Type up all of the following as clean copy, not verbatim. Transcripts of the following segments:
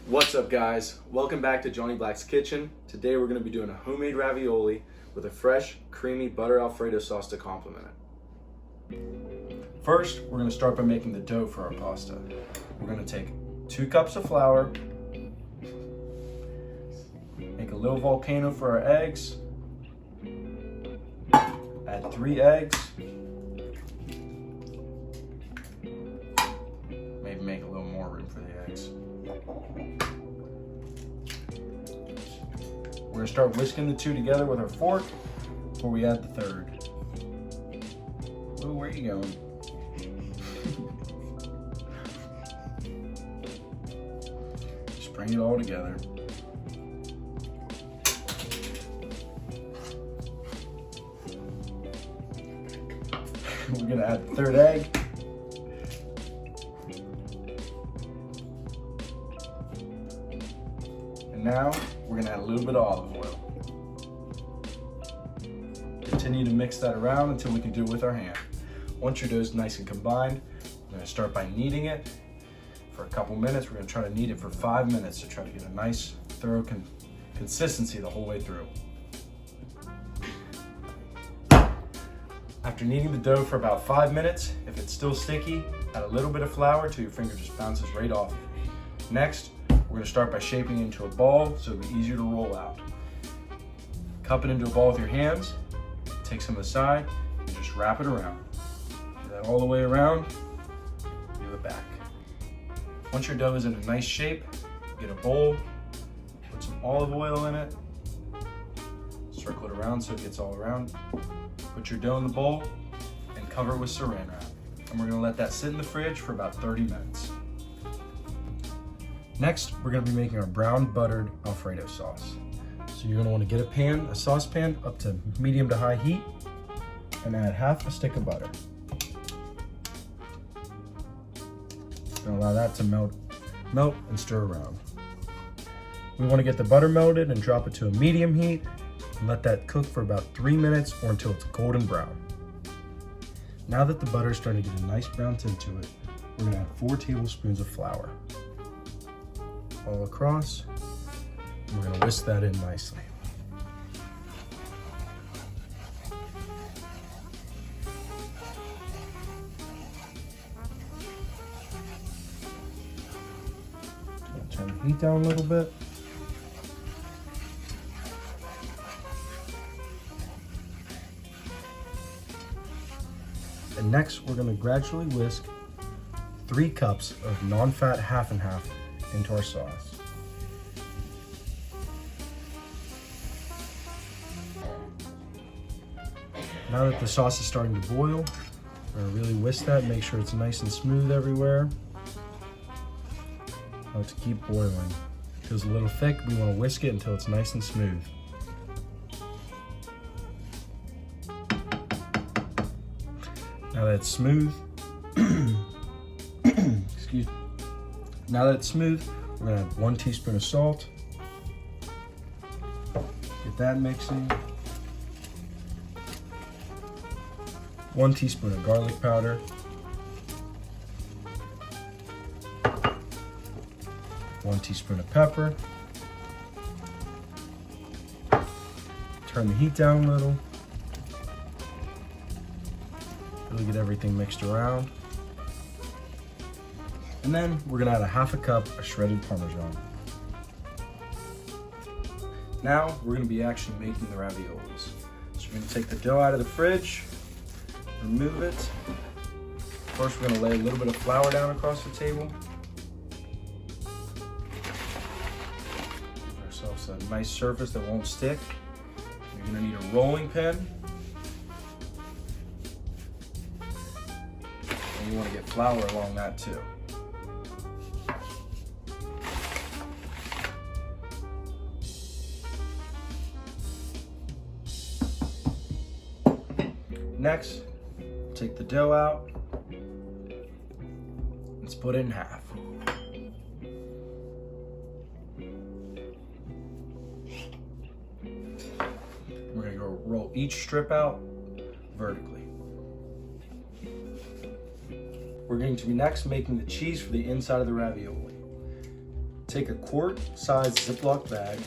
What's up, guys? Welcome back to Johnny Black's Kitchen. Today we're going to be doing a homemade ravioli with a fresh, creamy butter Alfredo sauce to complement it. First, we're going to start by making the dough for our pasta. We're going to take 2 cups of flour, make a little volcano for our eggs, add 3 eggs, maybe make a little more room for the eggs. We're going to start whisking the 2 together with our fork before we add the 3rd. Ooh, where are you going? Just bring it all together. We're going to add the 3rd egg. And now we're going to add a little bit of olive oil. Continue to mix that around until we can do it with our hand. Once your dough is nice and combined, we're going to start by kneading it for a couple minutes. We're going to try to knead it for 5 minutes to try to get a nice, thorough consistency the whole way through. After kneading the dough for about 5 minutes, if it's still sticky, add a little bit of flour till your finger just bounces right off. Next, we're going to start by shaping it into a ball so it'll be easier to roll out. Cup it into a ball with your hands, take some of the side, and just wrap it around. Do that all the way around, do it back. Once your dough is in a nice shape, get a bowl, put some olive oil in it, circle it around so it gets all around. Put your dough in the bowl and cover it with saran wrap. And we're going to let that sit in the fridge for about 30 minutes. Next, we're going to be making our brown buttered Alfredo sauce. So you're going to want to get a saucepan up to medium to high heat and add half a stick of butter. Going to allow that to melt and stir around. We want to get the butter melted and drop it to a medium heat and let that cook for about 3 minutes or until it's golden brown. Now that the butter is starting to get a nice brown tint to it, we're going to add 4 tablespoons of flour. All across, and we're going to whisk that in nicely. Turn the heat down a little bit. And next, we're going to gradually whisk 3 cups of non-fat half and half into our sauce. Now that the sauce is starting to boil, we're going to really whisk that, make sure it's nice and smooth everywhere. Now to keep boiling. If it feels a little thick, we want to whisk it until it's nice and smooth. Now that it's smooth, excuse me. Now that it's smooth, we're going to add 1 teaspoon of salt. Get that mixing. 1 teaspoon of garlic powder. 1 teaspoon of pepper. Turn the heat down a little. Really get everything mixed around. And then we're gonna add a half a cup of shredded Parmesan. Now we're gonna be actually making the raviolis. So we're gonna take the dough out of the fridge, remove it. First, we're gonna lay a little bit of flour down across the table. Give ourselves a nice surface that won't stick. You're gonna need a rolling pin. And you wanna get flour along that too. Next, take the dough out and split it in half. We're going to go roll each strip out vertically. We're going to be next making the cheese for the inside of the ravioli. Take a quart-sized Ziploc bag,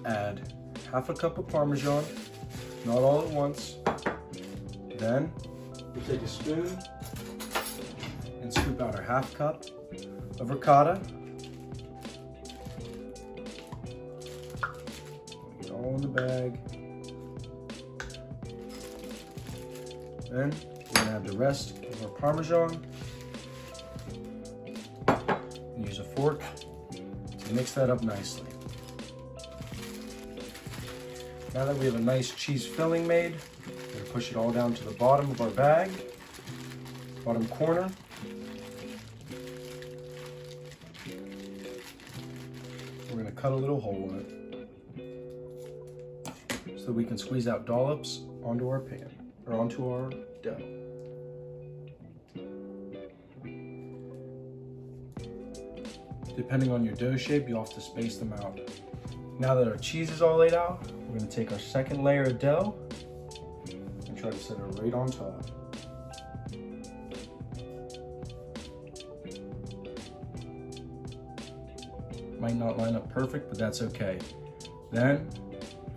add half a cup of Parmesan, not all at once. Then we take a spoon and scoop out our half cup of ricotta. Get it all in the bag. Then we're gonna add the rest of our Parmesan. And use a fork to mix that up nicely. Now that we have a nice cheese filling made, we're going to push it all down to the bottom of our bag, bottom corner. We're going to cut a little hole in it so that we can squeeze out dollops onto our pan, or onto our dough. Depending on your dough shape, you'll have to space them out. Now that our cheese is all laid out, we're going to take our second layer of dough and try to set it right on top. Might not line up perfect, but that's okay. Then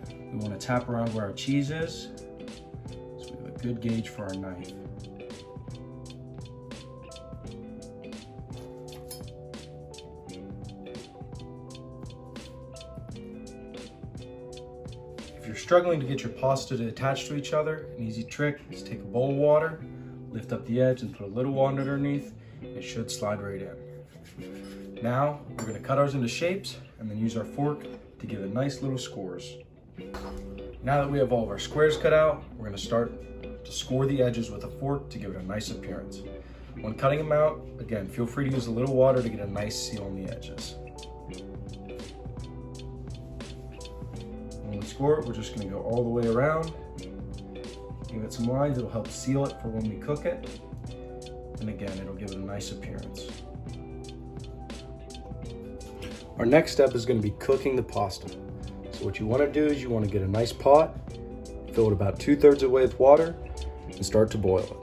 we want to tap around where our cheese is so we have a good gauge for our knife. If you're struggling to get your pasta to attach to each other, an easy trick is take a bowl of water, lift up the edge and put a little water underneath. It should slide right in. Now we're going to cut ours into shapes and then use our fork to give it nice little scores. Now that we have all of our squares cut out, we're going to start to score the edges with a fork to give it a nice appearance. When cutting them out, again, feel free to use a little water to get a nice seal on the edges. When we score it, we're just going to go all the way around. Give it some lines, it'll help seal it for when we cook it. And again, it'll give it a nice appearance. Our next step is going to be cooking the pasta. So what you want to do is you want to get a nice pot, fill it about 2/3 of the way with water, and start to boil it.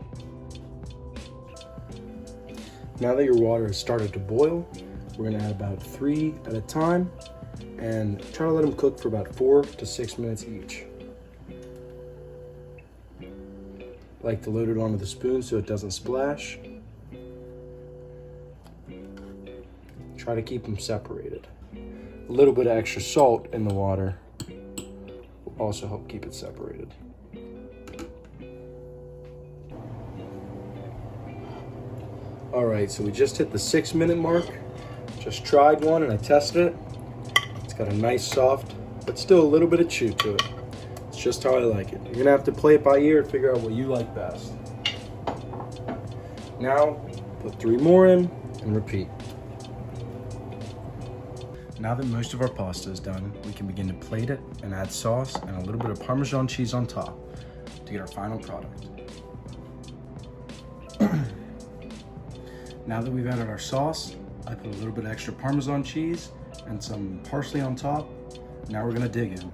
Now that your water has started to boil, we're going to add about 3 at a time and try to let them cook for about 4 to 6 minutes each. I like to load it onto the spoon so it doesn't splash. Try to keep them separated. A little bit of extra salt in the water will also help keep it separated. All right, so we just hit the 6-minute mark. Just tried one and I tested it. It's got a nice soft, but still a little bit of chew to it. It's just how I like it. You're gonna have to play it by ear and figure out what you like best. Now, put 3 more in and repeat. Now that most of our pasta is done, we can begin to plate it and add sauce and a little bit of Parmesan cheese on top to get our final product. Now that we've added our sauce, I put a little bit of extra Parmesan cheese and some parsley on top. Now we're gonna dig in.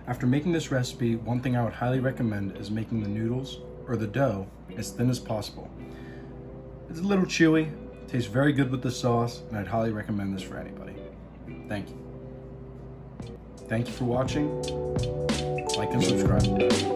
After making this recipe, one thing I would highly recommend is making the noodles, or the dough, as thin as possible. It's a little chewy, tastes very good with the sauce, and I'd highly recommend this for anybody. Thank you. Thank you for watching. Like and subscribe.